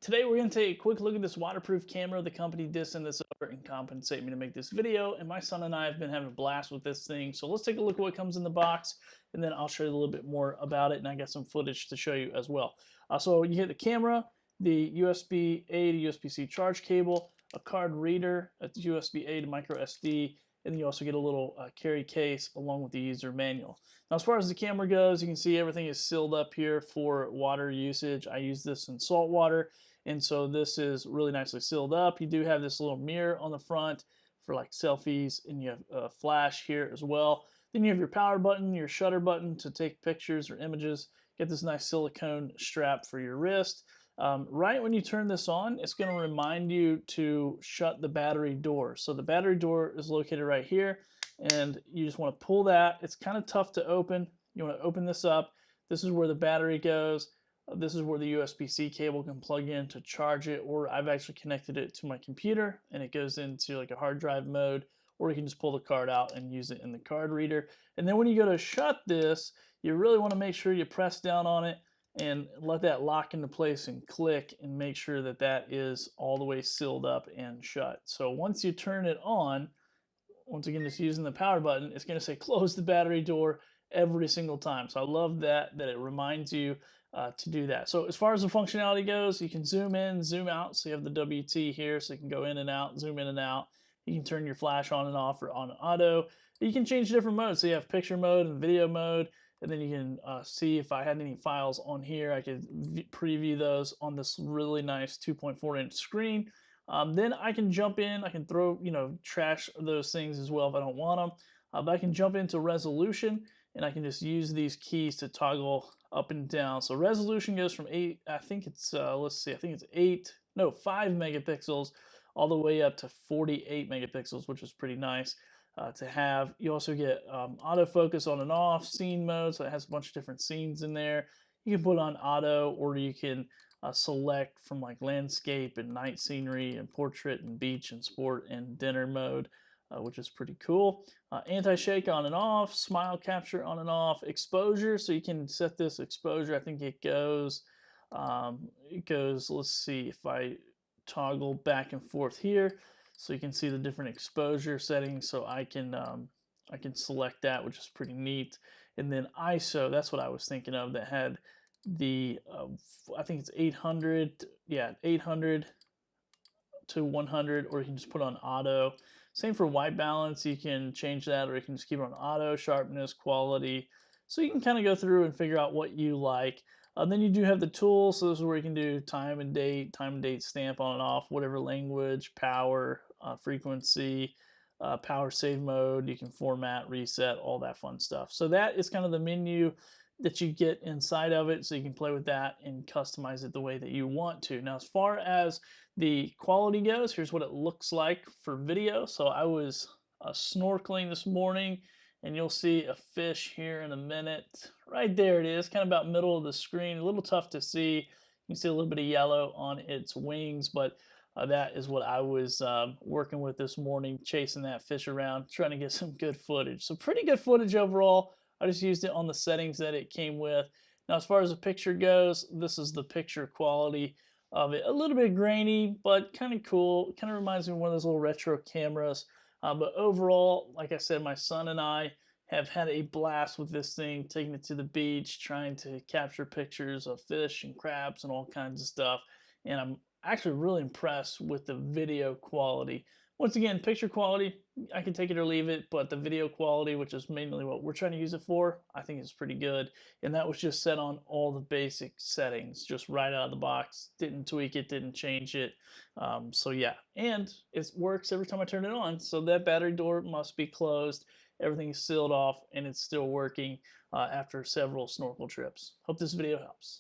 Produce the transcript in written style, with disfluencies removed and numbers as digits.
Today we're going to take a quick look at this waterproof camera. The company did send this over and compensate me to make this video, and my son and I have been having a blast with this thing. So let's take a look at what comes in the box, and then I'll show you a little bit more about it, and I got some footage to show you as well. So you get the camera, the USB-A to USB-C charge cable, a card reader, a USB-A to micro SD, and then you also get a little carry case along with the user manual. Now, as far as the camera goes, you can see everything is sealed up here for water usage. I use this in salt water, and so this is really nicely sealed up. You do have this little mirror on the front for like selfies, and you have a flash here as well. Then you have your power button, your shutter button to take pictures or images. Get this nice silicone strap for your wrist. Right when you turn this on, it's going to remind you to shut the battery door. So the battery door is located right here, and you just want to pull that. It's kind of tough to open. You want to open this up. This is where the battery goes. This is where the USB-C cable can plug in to charge it, or I've actually connected it to my computer and it goes into like a hard drive mode, or you can just pull the card out and use it in the card reader. And then when you go to shut this, you really want to make sure you press down on it and let that lock into place and click, and make sure that that is all the way sealed up and shut. So once you turn it on, once again, just using the power button, it's going to say close the battery door every single time. So I love that it reminds you to do that. So as far as the functionality goes, you can zoom in, zoom out. So you have the WT here, so you can go in and out, zoom in and out. You can turn your flash on and off or on auto. You can change different modes. So you have picture mode and video mode, and then you can see if I had any files on here. I could preview those on this really nice 2.4-inch screen. Then I can jump in, I can throw, trash those things as well if I don't want them. But I can jump into resolution, and I can just use these keys to toggle up and down. So resolution goes from 8, I think it's, let's see, I think it's 5 megapixels all the way up to 48 megapixels, which is pretty nice to have. You also get autofocus on and off, scene mode, so it has a bunch of different scenes in there. You can put on auto, or you can select from like landscape and night scenery and portrait and beach and sport and dinner mode, which is pretty cool. Anti-shake on and off, smile capture on and off, exposure. So you can set this exposure. I think it goes, let's see if I toggle back and forth here. So you can see the different exposure settings. So I can select that, which is pretty neat. And then ISO, that's what I was thinking of, that had the I think it's 800, yeah, 800 to 100, or you can just put on auto. Same for white balance, you can change that, or you can just keep it on auto, sharpness, quality. So you can kind of go through and figure out what you like. Then you do have the tools, so this is where you can do time and date stamp on and off, whatever language, power, frequency, power save mode. You can format, reset, all that fun stuff. So that is kind of the menu that you get inside of it, so you can play with that and customize it the way that you want to. Now, as far as the quality goes, here's what it looks like for video. So I was snorkeling this morning, and you'll see a fish here in a minute. Right there it is, kind of about middle of the screen, a little tough to see. You can see a little bit of yellow on its wings, but that is what I was working with this morning, chasing that fish around, trying to get some good footage. So pretty good footage overall. I just used it on the settings that it came with. Now, as far as the picture goes, this is the picture quality of it. A little bit grainy, but kind of cool. Kind of reminds me of one of those little retro cameras. But overall, like I said, my son and I have had a blast with this thing, taking it to the beach, trying to capture pictures of fish and crabs and all kinds of stuff. And I'm actually really impressed with the video quality. Once again, picture quality, I can take it or leave it, but the video quality, which is mainly what we're trying to use it for, I think is pretty good. And that was just set on all the basic settings, just right out of the box. Didn't tweak it, didn't change it. So yeah, and it works every time I turn it on. So that battery door must be closed. Everything is sealed off, and it's still working after several snorkel trips. Hope this video helps.